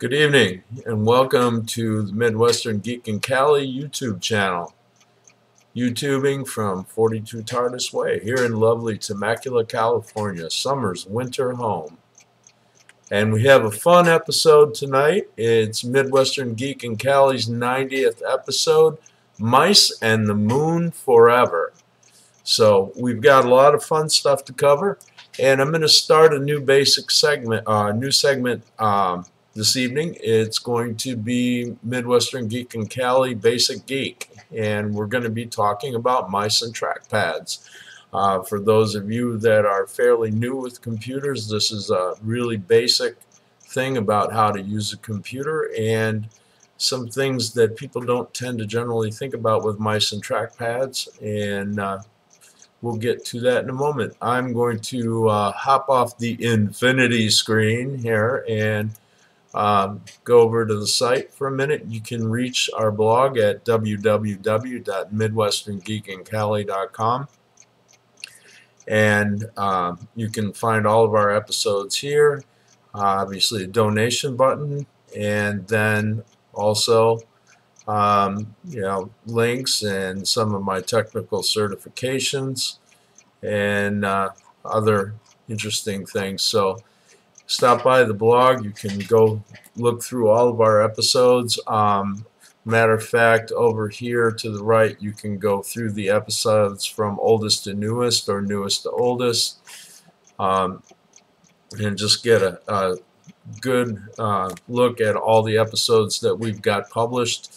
Good evening and welcome to the Midwestern Geek in Cali YouTube channel. YouTubing from 42 TARDIS Way here in lovely Temecula, California, summer's winter home. And we have a fun episode tonight. It's Midwestern Geek in Cali's 90th episode, Mice and the Moon Forever. So we've got a lot of fun stuff to cover, and I'm going to start a new basic segment, this evening. It's going to be Midwestern Geek in Cali Basic Geek, and we're going to be talking about mice and trackpads. For those of you that are fairly new with computers, this is a really basic thing about how to use a computer and some things that people don't tend to generally think about with mice and trackpads, and we'll get to that in a moment. I'm going to hop off the infinity screen here and go over to the site for a minute. You can reach our blog at www.midwesterngeekincali.com, and you can find all of our episodes here. Obviously a donation button, and then also links and some of my technical certifications and other interesting things. So stop by the blog. You can go look through all of our episodes. Matter of fact, over here to the right, you can go through the episodes from oldest to newest or newest to oldest, and just get a good look at all the episodes that we've got published.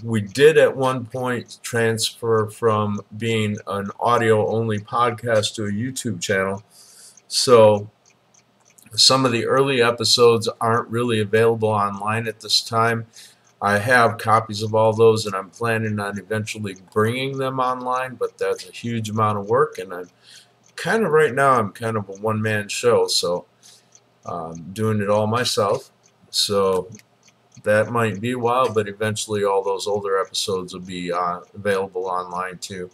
We did at one point transfer from being an audio-only podcast to a YouTube channel, so some of the early episodes aren't really available online at this time. I have copies of all those, and I'm planning on eventually bringing them online, but that's a huge amount of work, and I'm right now I'm kind of a one-man show, so doing it all myself. So that might be a while, but eventually all those older episodes will be available online too.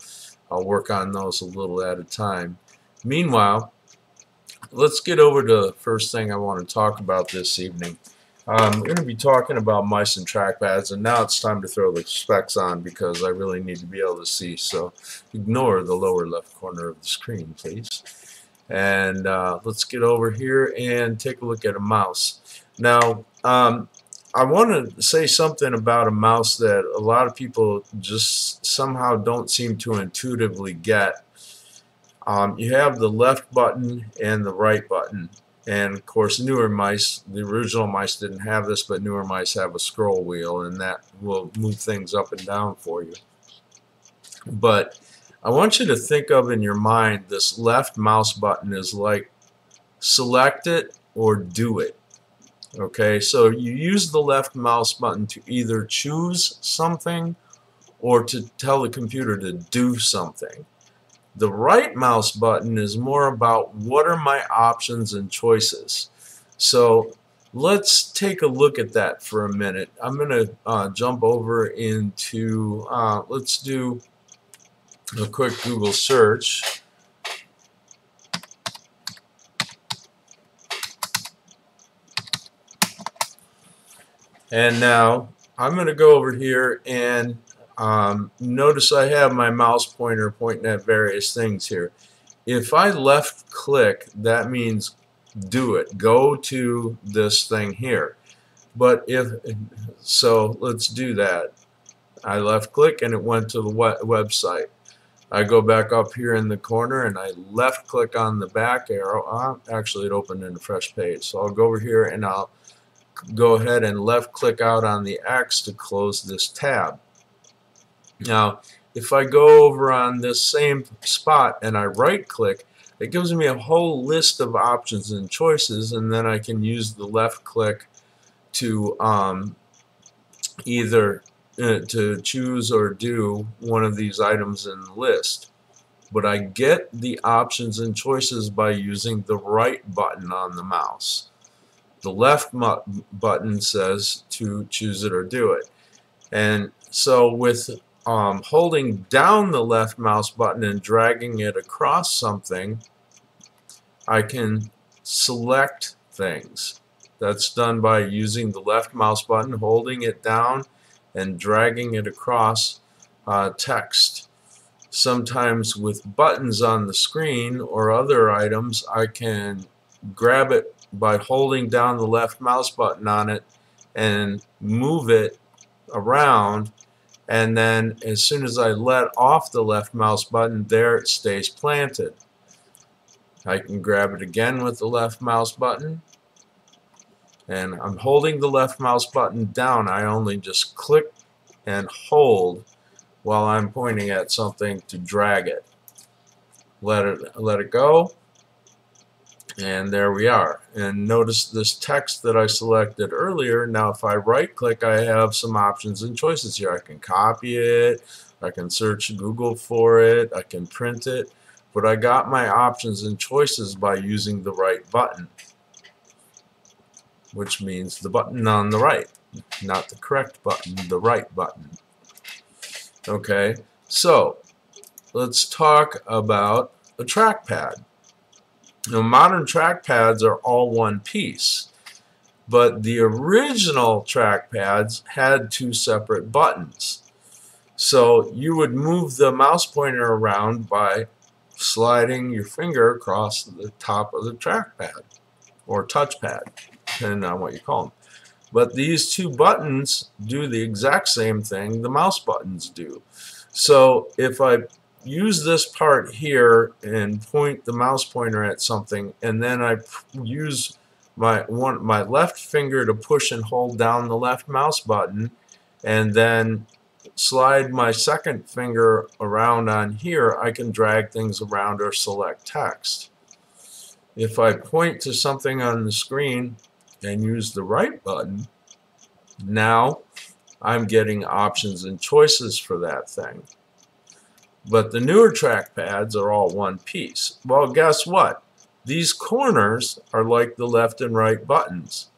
I'll work on those a little at a time. Meanwhile, let's get over to the first thing I want to talk about this evening. I'm going to be talking about mice and trackpads, and now it's time to throw the specs on because I really need to be able to see, so ignore the lower left corner of the screen, please. And let's get over here and take a look at a mouse. Now, I want to say something about a mouse that a lot of people just somehow don't seem to intuitively get. You have the left button and the right button, and of course newer mice, the original mice didn't have this, but newer mice have a scroll wheel, and that will move things up and down for you. But I want you to think of in your mind this left mouse button is like select it or do it. Okay, so you use the left mouse button to either choose something or to tell the computer to do something. The right mouse button is more about what are my options and choices. So let's take a look at that for a minute. I'm going to jump over into, let's do a quick Google search. And now I'm going to go over here and notice I have my mouse pointer pointing at various things here. If I left click, that means do it. Go to this thing here. But so let's do that. I left click and it went to the website. I go back up here in the corner and I left click on the back arrow. Actually, it opened in a fresh page. So I'll go over here and I'll go ahead and left click out on the X to close this tab. Now, if I go over on this same spot and I right click, it gives me a whole list of options and choices, and then I can use the left click to either to choose or do one of these items in the list. But I get the options and choices by using the right button on the mouse. The left button says to choose it or do it. And so with holding down the left mouse button and dragging it across something, I can select things. That's done by using the left mouse button, holding it down, and dragging it across text. Sometimes with buttons on the screen or other items, I can grab it by holding down the left mouse button on it and move it around, and then as soon as I let off the left mouse button, there it stays planted. I can grab it again with the left mouse button, and I'm holding the left mouse button down. I only just click and hold while I'm pointing at something to drag it. Let it go, and there we are. And notice this text that I selected earlier. Now if I right click, I have some options and choices here. I can copy it, I can search Google for it, I can print it, but I got my options and choices by using the right button, which means the button on the right, not the correct button, the right button. Okay, so let's talk about a trackpad. Now, modern trackpads are all one piece, but the original trackpads had two separate buttons. So you would move the mouse pointer around by sliding your finger across the top of the trackpad or touchpad, depending on what you call them. But these two buttons do the exact same thing the mouse buttons do. So if I use this part here and point the mouse pointer at something, and then I use my left finger to push and hold down the left mouse button, and then slide my second finger around on here, I can drag things around or select text. If I point to something on the screen and use the right button, now I'm getting options and choices for that thing. But the newer trackpads are all one piece. Well, guess what? These corners are like the left and right buttons.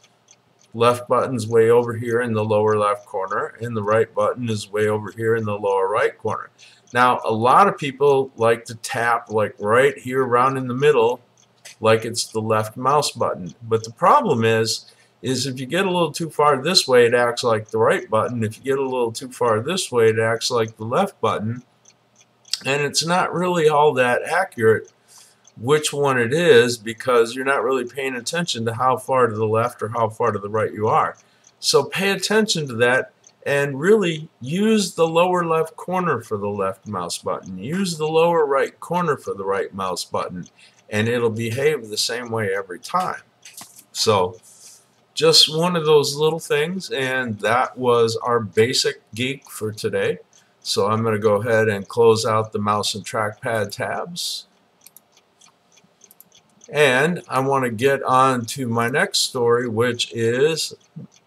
Left button's way over here in the lower left corner, and the right button is way over here in the lower right corner. Now, a lot of people like to tap like right here around in the middle like it's the left mouse button. But the problem is if you get a little too far this way, it acts like the right button. If you get a little too far this way, it acts like the left button. And it's not really all that accurate which one it is, because you're not really paying attention to how far to the left or how far to the right you are. So pay attention to that and really use the lower left corner for the left mouse button. Use the lower right corner for the right mouse button, and it'll behave the same way every time. So just one of those little things, and that was our basic geek for today. So I'm going to go ahead and close out the mouse and trackpad tabs. And I want to get on to my next story, which is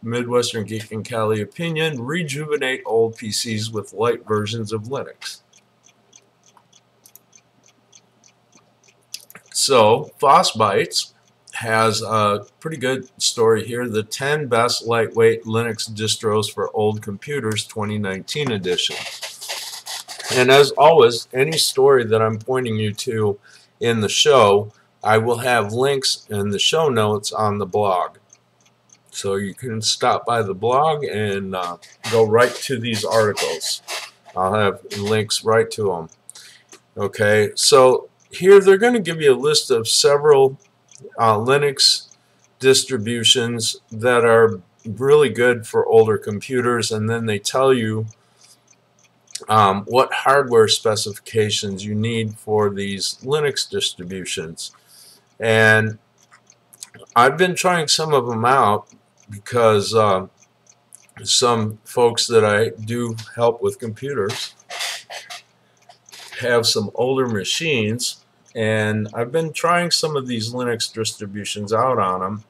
MWGIC and Cali Opinion, rejuvenate old PCs with light versions of Linux. So Frostbite has a pretty good story here, the 10 best lightweight Linux distros for old computers 2019 edition. And as always, any story that I'm pointing you to in the show, I will have links in the show notes on the blog. So you can stop by the blog and go right to these articles. I'll have links right to them. Okay, so here they're going to give you a list of several Linux distributions that are really good for older computers, and then they tell you what hardware specifications you need for these Linux distributions. And I've been trying some of them out because some folks that I do help with computers have some older machines, and I've been trying some of these Linux distributions out on them,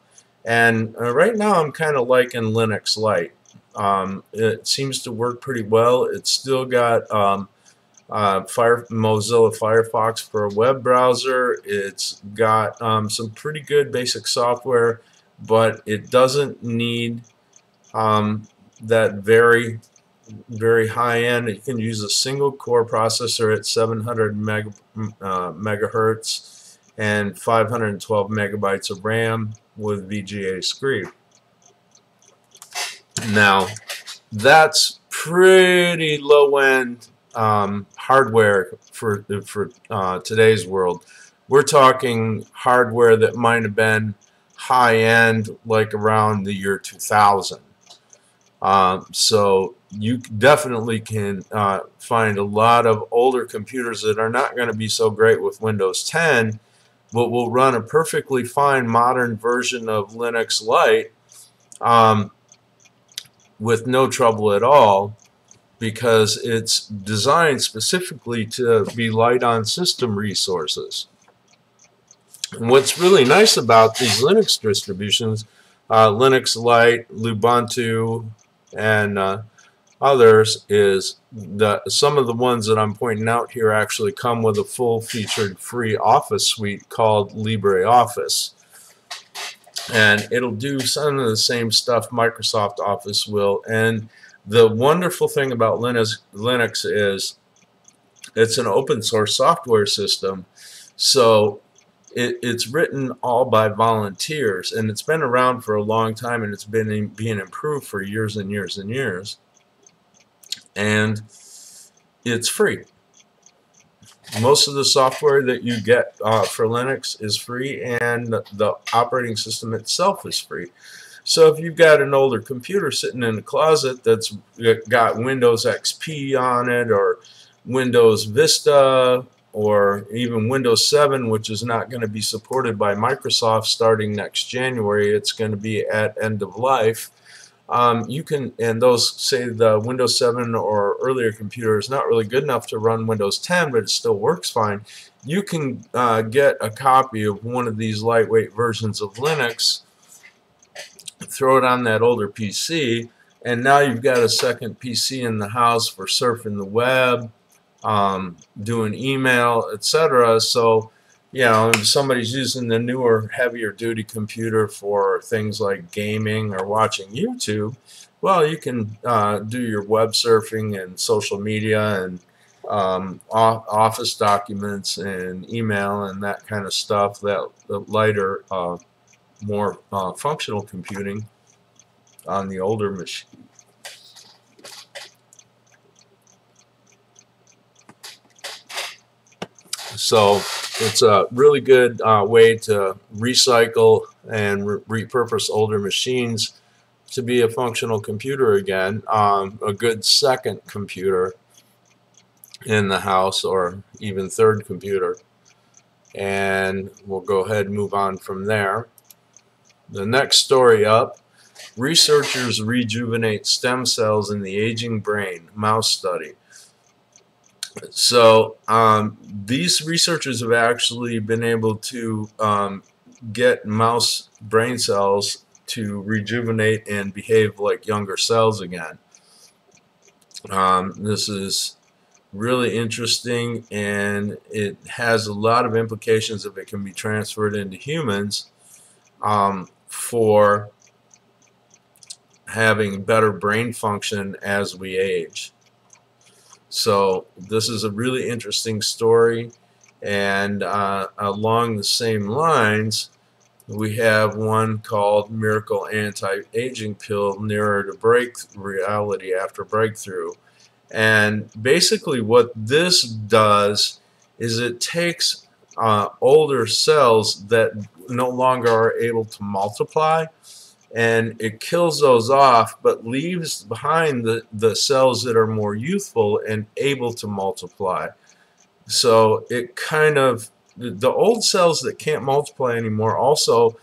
and right now I'm kind of liking Linux Lite. It seems to work pretty well. It's still got Mozilla Firefox for a web browser. It's got some pretty good basic software, but it doesn't need that very high end. You can use a single core processor at 700 megahertz, and 512 megabytes of RAM with VGA screen. Now, that's pretty low-end hardware for today's world. We're talking hardware that might have been high-end, like around the year 2000. So you definitely can find a lot of older computers that are not going to be so great with Windows 10, but will run a perfectly fine modern version of Linux Lite with no trouble at all, because it's designed specifically to be light on system resources. And what's really nice about these Linux distributions, Linux Lite, Ubuntu, and others, is that some of the ones that I'm pointing out here actually come with a full-featured free Office suite called LibreOffice. And it'll do some of the same stuff Microsoft Office will. And the wonderful thing about Linux is it's an open source software system. So it's written all by volunteers, and it's been around for a long time, and it's been being improved for years and years and years. And it's free. Most of the software that you get for Linux is free, and the operating system itself is free. So if you've got an older computer sitting in a closet that's got Windows XP on it, or Windows Vista, or even Windows 7, which is not going to be supported by Microsoft starting next January, it's going to be at end of life. You can, and those say the Windows 7 or earlier computer is not really good enough to run Windows 10, but it still works fine. You can get a copy of one of these lightweight versions of Linux, throw it on that older PC, and now you've got a second PC in the house for surfing the web, doing email, etc. So, you know, if somebody's using the newer, heavier duty computer for things like gaming or watching YouTube, well, you can do your web surfing and social media and office documents and email and that kind of stuff, that lighter, more functional computing on the older machine. So it's a really good way to recycle and repurpose older machines to be a functional computer again, a good second computer in the house, or even third computer. And we'll go ahead and move on from there. The next story up: researchers rejuvenate stem cells in the aging brain, mouse study. So these researchers have actually been able to get mouse brain cells to rejuvenate and behave like younger cells again. This is really interesting, and it has a lot of implications if it can be transferred into humans for having better brain function as we age. So this is a really interesting story, and along the same lines, we have one called Miracle Anti-Aging Pill Nearer to Reality After Breakthrough. And basically what this does is it takes older cells that no longer are able to multiply, and it kills those off, but leaves behind the cells that are more youthful and able to multiply. So it kind of, the old cells that can't multiply anymore also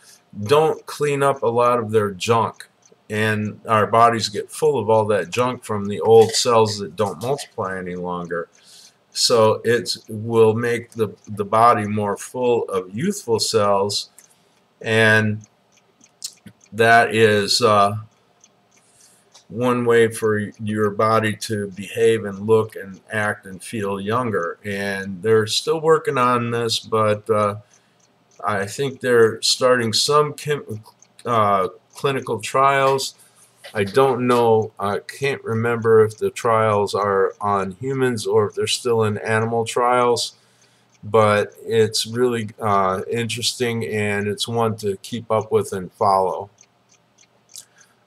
don't clean up a lot of their junk, and our bodies get full of all that junk from the old cells that don't multiply any longer. So it will make the body more full of youthful cells, and that is one way for your body to behave and look and act and feel younger. And they're still working on this, but I think they're starting some clinical trials. I don't know, I can't remember if the trials are on humans or if they're still in animal trials. but it's really interesting, and it's one to keep up with and follow.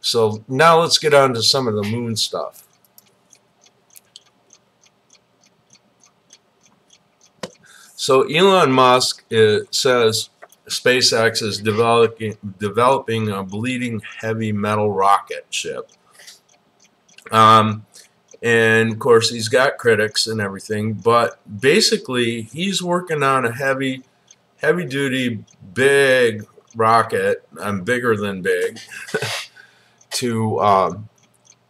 So now let's get on to some of the moon stuff. So Elon Musk says SpaceX is developing a bleeding heavy metal rocket ship. And of course he's got critics and everything, but basically he's working on a heavy duty big rocket, bigger than big, to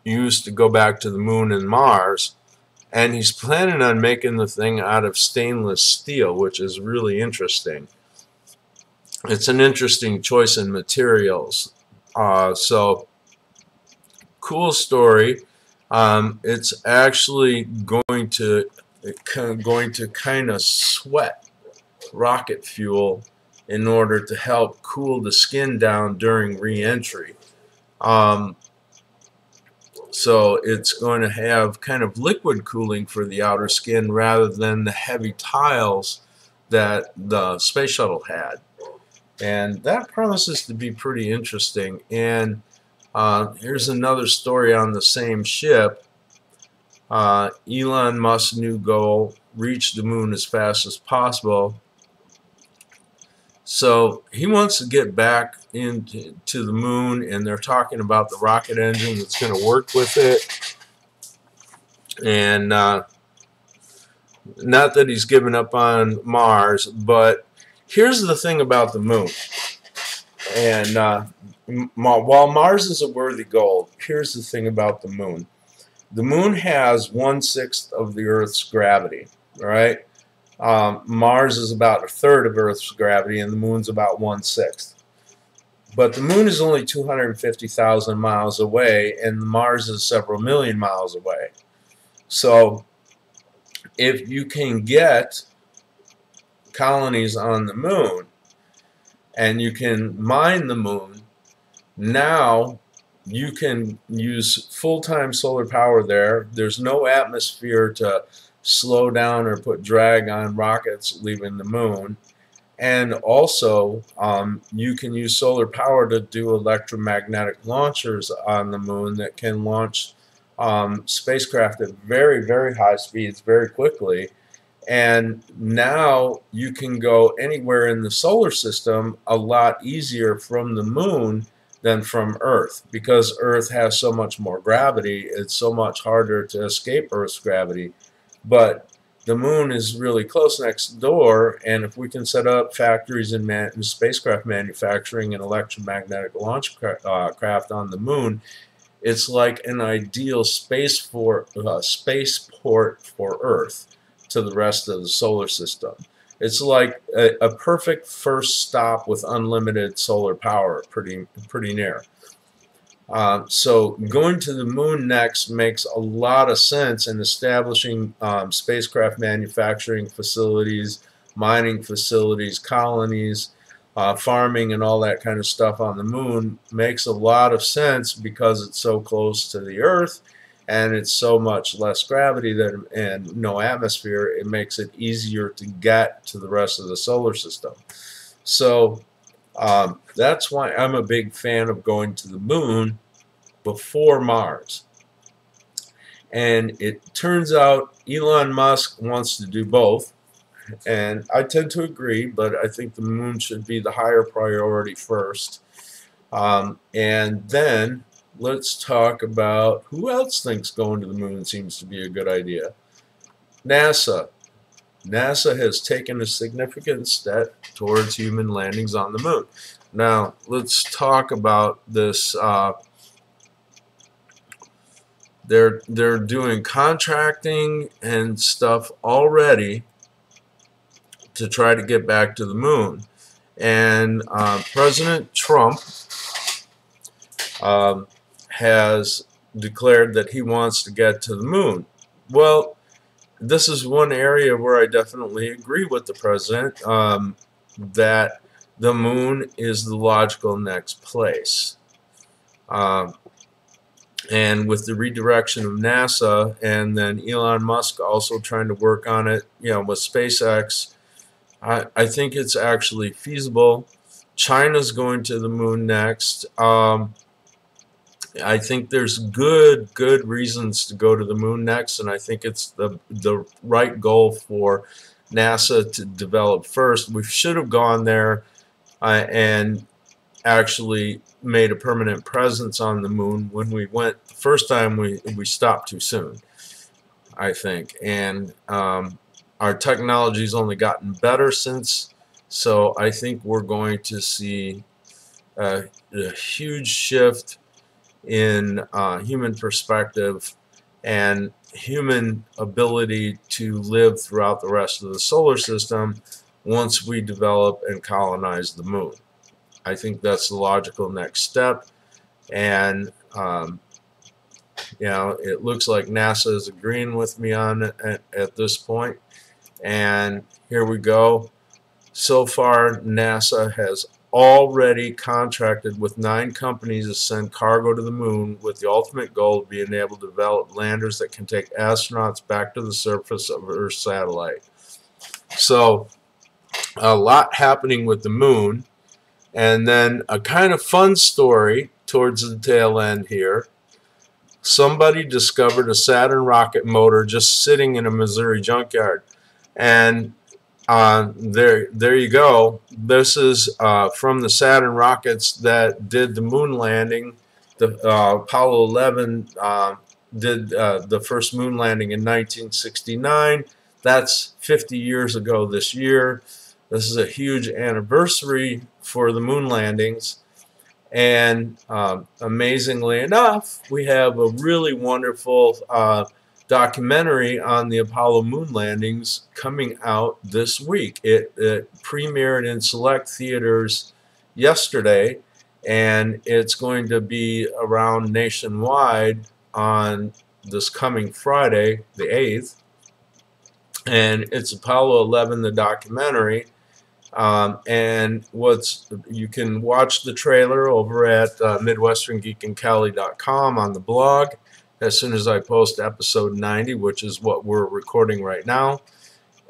use to go back to the moon and Mars. And he's planning on making the thing out of stainless steel, which is really interesting. It's an interesting choice in materials. So cool story. It's actually going to kind of sweat rocket fuel in order to help cool the skin down during re-entry. So it's going to have kind of liquid cooling for the outer skin rather than the heavy tiles that the space shuttle had. And that promises to be pretty interesting. And here's another story on the same ship. Elon Musk's new goal: reach the moon as fast as possible. So he wants to get back into the moon, and they're talking about the rocket engine that's going to work with it. And not that he's given up on Mars, but here's the thing about the moon. And while Mars is a worthy goal, here's the thing about the moon. The moon has 1/6 of the Earth's gravity, right? Mars is about 1/3 of Earth's gravity, and the moon's about 1/6. But the moon is only 250,000 miles away, and Mars is several million miles away. So if you can get colonies on the moon, and you can mine the moon, now you can use full-time solar power there. There's no atmosphere to slow down or put drag on rockets leaving the moon. And also you can use solar power to do electromagnetic launchers on the moon that can launch spacecraft at very, very high speeds very quickly. And now you can go anywhere in the solar system a lot easier from the moon than from Earth, because Earth has so much more gravity. It's so much harder to escape Earth's gravity. But the moon is really close next door, and if we can set up factories in spacecraft manufacturing and electromagnetic launch craft on the moon, it's like an ideal spaceport for Earth to the rest of the solar system. It's like a perfect first stop with unlimited solar power, pretty near. So going to the moon next makes a lot of sense, and establishing spacecraft manufacturing facilities, mining facilities, colonies, farming, and all that kind of stuff on the moon makes a lot of sense, because it's so close to the Earth and it's so much less gravity and no atmosphere. It makes it easier to get to the rest of the solar system. So that's why I'm a big fan of going to the moon before Mars. And it turns out Elon Musk wants to do both, and I tend to agree, but I think the moon should be the higher priority first. And then let's talk about who else thinks going to the moon seems to be a good idea. NASA. NASA has taken a significant step towards human landings on the moon. Now, let's talk about this. They're doing contracting and stuff already to try to get back to the moon. And President Trump has declared that he wants to get to the moon. Well, this is one area where I definitely agree with the president, that the moon is the logical next place. And with the redirection of NASA, and then Elon Musk also trying to work on it, with SpaceX, I think it's actually feasible. China's going to the moon next. I think there's good reasons to go to the moon next, and I think it's the right goal for NASA to develop first. We should have gone there and actually made a permanent presence on the moon. When we went the first time, we stopped too soon, I think, and our technology's only gotten better since. So I think we're going to see a huge shift in human perspective and human ability to live throughout the rest of the solar system once we develop and colonize the moon. I think that's the logical next step, and you know, it looks like NASA is agreeing with me on it at this point, and here we go. So far, NASA has already contracted with 9 companies to send cargo to the moon, with the ultimate goal of being able to develop landers that can take astronauts back to the surface of Earth's satellite. So a lot happening with the moon. And then a kind of fun story towards the tail end here. Somebody discovered a Saturn rocket motor just sitting in a Missouri junkyard. And there you go. This is from the Saturn rockets that did the moon landing. The Apollo 11 did the first moon landing in 1969. That's 50 years ago this year. This is a huge anniversary for the moon landings. And amazingly enough, we have a really wonderful documentary on the Apollo moon landings coming out this week. It premiered in select theaters yesterday, and it's going to be around nationwide on this coming Friday, the 8th. And it's Apollo 11, the documentary. And you can watch the trailer over at MWGICandKelly.com on the blog as soon as I post episode 90, which is what we're recording right now.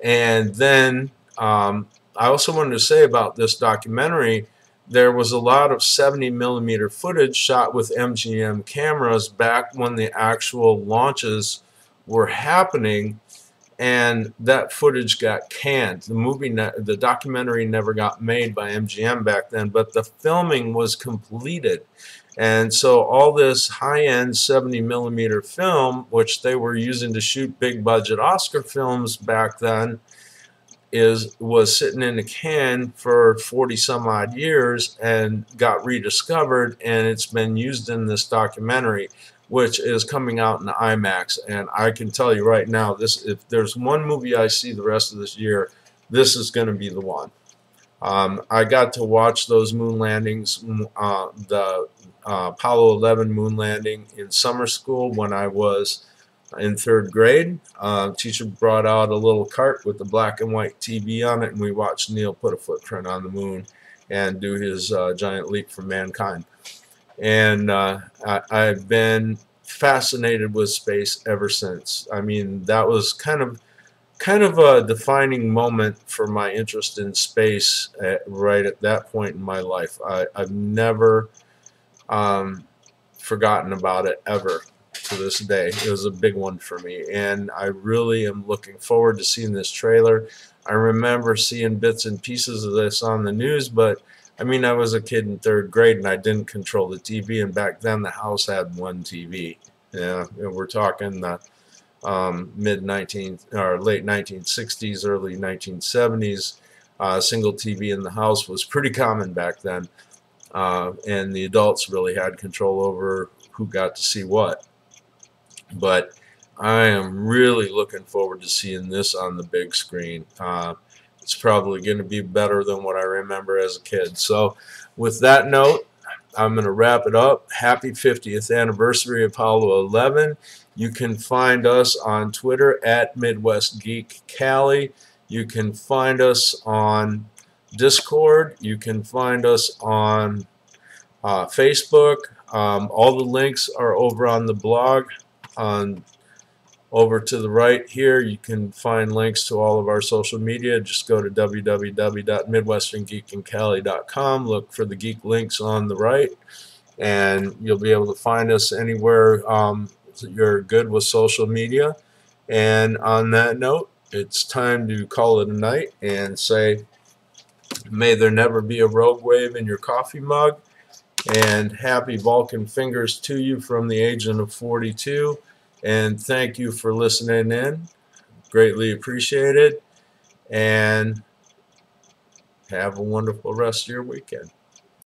And then I also wanted to say about this documentary, there was a lot of 70mm footage shot with MGM cameras back when the actual launches were happening, and that footage got canned. The documentary never got made by MGM back then, but the filming was completed. And so all this high-end 70mm film, which they were using to shoot big-budget Oscar films back then, was sitting in a can for 40-some-odd years and got rediscovered, and it's been used in this documentary, which is coming out in IMAX. And I can tell you right now, if there's one movie I see the rest of this year, this is going to be the one. I got to watch those moon landings, the Apollo 11 moon landing in summer school when I was in 3rd grade. Teacher brought out a little cart with a black and white TV on it, and we watched Neil put a footprint on the moon and do his giant leap for mankind. And I've been fascinated with space ever since. I mean, that was kind of a defining moment for my interest in space right at that point in my life. I've never forgotten about it ever to this day. It was a big one for me, and I really am looking forward to seeing this trailer. I remember seeing bits and pieces of this on the news, but I mean, I was a kid in 3rd grade and I didn't control the TV, and back then the house had one TV. Yeah, we're talking the late 1960s, early 1970s. Single TV in the house was pretty common back then, and the adults really had control over who got to see what. But I am really looking forward to seeing this on the big screen. It's probably going to be better than what I remember as a kid. So with that note, I'm going to wrap it up. Happy 50th anniversary of Apollo 11. You can find us on Twitter at MWGIC Cali. You can find us on Discord. You can find us on Facebook. All the links are over on the blog on Over to the right here, you can find links to all of our social media. Just go to www.midwesterngeekandcali.com, look for the geek links on the right, and you'll be able to find us anywhere you're good with social media. And on that note, it's time to call it a night and say, may there never be a rogue wave in your coffee mug, and happy Vulcan fingers to you from the agent of 42. And thank you for listening in. Greatly appreciated. And have a wonderful rest of your weekend.